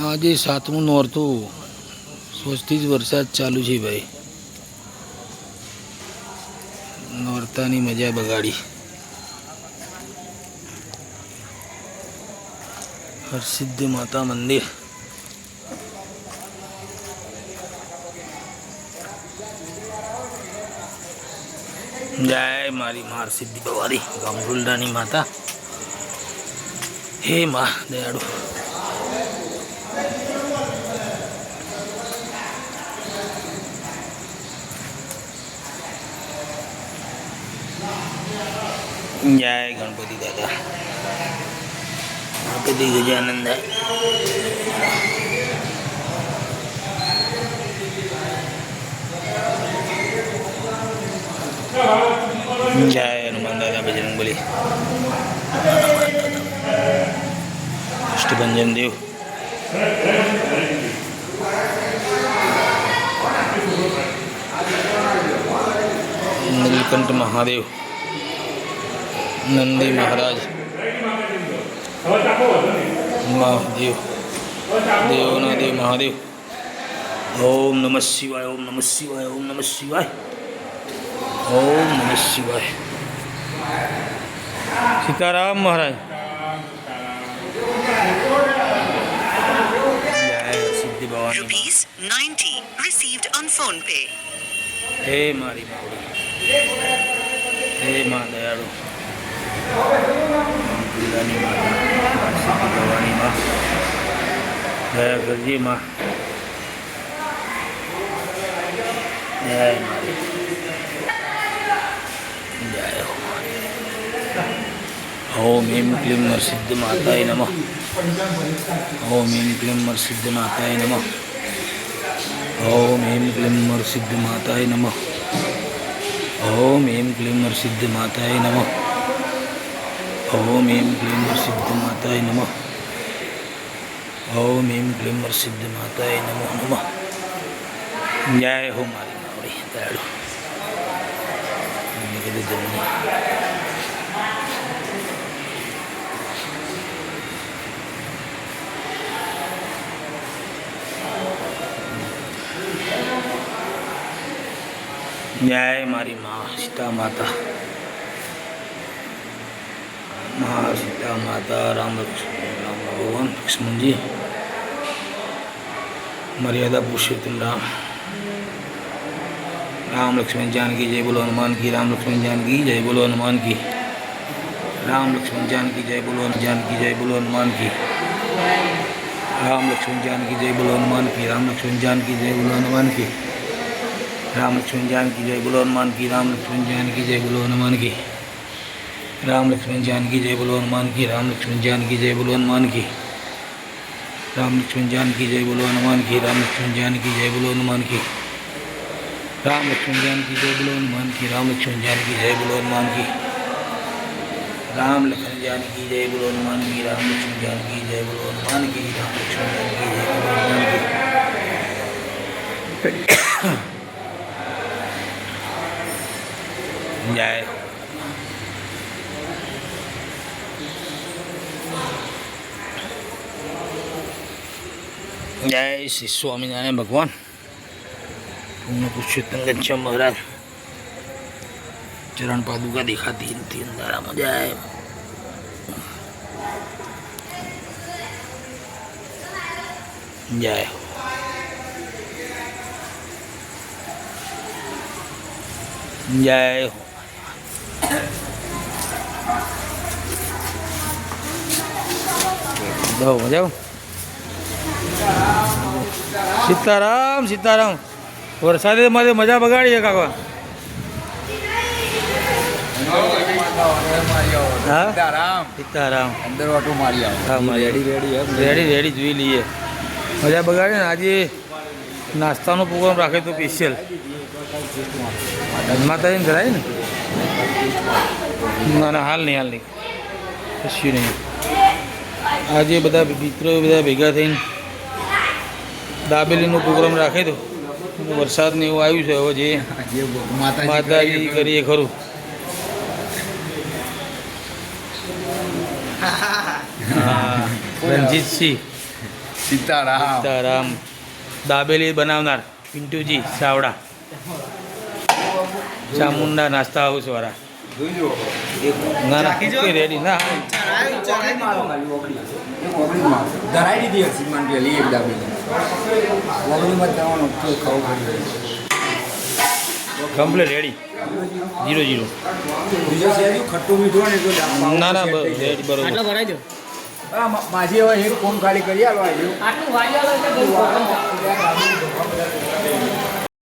આજે 7મું નોરતું સોચથી જ વરસાદ ચાલુ છે ભાઈ. નોરતાની મજા બગાડી. હરસિદ્ધિ માતા મંદિર. જય મારી માર સિદ્ધિ ભવાની ગામડુલડાની માતા. હે માં દયાળુ. જય ગણપતિ દાદા. ગણપતિ ગજાનંદ. જય હનુમાન દાદા બજરંગ બલી. અષ્ટભંજન દેવ. નીલકંઠ મહાદેવ. નંદી મહારાજ. મહાદેવ દેવના દેવ મહાદેવ. ઓમ નમઃ શિવાય. ઓમ નમઃ શિવાય. ઓમ નમઃ શિવાય. ઓમ નમઃ શિવાય. સીતારામ મહારાજ. સિદ્ધિ Bhavani. ₹90 received on phone pay. હે મારી માવડી. હે મા દયાળુ. જિલ્લાની માતા સિદ્ધિ ભવાની માં દયા કરજે માં. જય મારી. જય હો. ઓમ ह्रीं क्लीं नरसिद्ध माताय नमः. ओम ह्रीं क्लीं नरसिद्ध माताय नमः. ओम ह्रीं क्लीं नरसिद्ध माताय नमः. ओम ह्रीं क्लीं नरसिद्ध माताय नमः. ओम ह्रीं क्लीं नरसिद्ध माताय नमः. ओम ह्रीं क्लीं नरसिद्ध माताय नमो नमः. जय हो मारी मावड़ी दयाळु. जननी. जय मारी माँ सीता माता. माँ सीता माता. राम भगवान लक्ष्मण जी. मर्यादा पुरुषोत्तम राम. राम लक्ष्मण जानकी जय बोलो हनुमान की. राम लक्ष्मण जानकी जय बोलो हनुमान की. राम लक्ष्मण जानकी जय बोलो जानकी जय बोलो हनुमान की. राम लक्ष्मण जानकी जय बोलो हनुमान की. राम लक्ष्मण जानकी जय बोलो हनुमान की. राम लक्ष्मण जानकी जय बोलो हनुमान की. राम लक्ष्मण जानकी जय बोलो हनुमान की. राम लक्ष्मण जानकी जय बोलो हनुमान की. राम लक्ष्मण जानकी जय बोलो हनुमान की. राम लक्ष्मण जानकी जय बोलो हनुमान की. राम लक्ष्मण जानकी जय बोलो हनुमान की. राम लक्ष्मण जानकी जय बोलो हनुमान की. राम लक्ष्मण जानकी जय बोलो हनुमान की. राम लक्ष्मण जानकी जय बोलो हनुमान की. राम लक्ष्मण जानकी जय बोलो हनुमान की. राम लक्ष्मण जानकी जय बोलो हनुमान की. जय. जय श्री स्वामीनारायण भगवान. पूर्ण पुरुषोत्तम घनश्याम महाराज. चरण पादुका दिखाती थी अंधारा में. जय. जय हो. जय हो. जाओ जाओ. सीताराम सीताराम. વરસાદે મજા બગાડી છે કાકા. હા સીતારામ. અંદર ઓટો મારી આવો. હા રેડી રેડી જોઈ લઈએ. મજા બગાડે ને. આજે નાસ્તાનો પ્રોગ્રામ રાખે તો સ્પેશિયલ માતાજીને કરાય ને. ના ના હાલ નહીં કશું નહીં. આજે બધા મિત્રો બધા ભેગા થઈને દાબેલીનો પ્રોગ્રામ રાખે તો વરસાદ ને એવું આવ્યું છે. હવે જે માતાજી કરીએ ખરું. હા રણજીતસિંહ સીતારામ સીતારામ દાબેલી બનાવનાર પિન્ટુજી સાવડા ચામુંડા નાસ્તા હાઉસવાળા ના ના રેડી ના ધરાઈ દીધી હશે મને પેલી એક દાબેલી ઓગણીમાં જવાનો ખાવું પડ્યું કમ્પ્લીટ રેડી 0-0 બીજો શેર ખટ્ટું મીઠું ને તો ના ના રેડી બરોબર ભરાઈ દો માજી હવે એક કોમ ખાલી કરી આલો આવ્યો આટલું વાળી આલો એટલે બહુ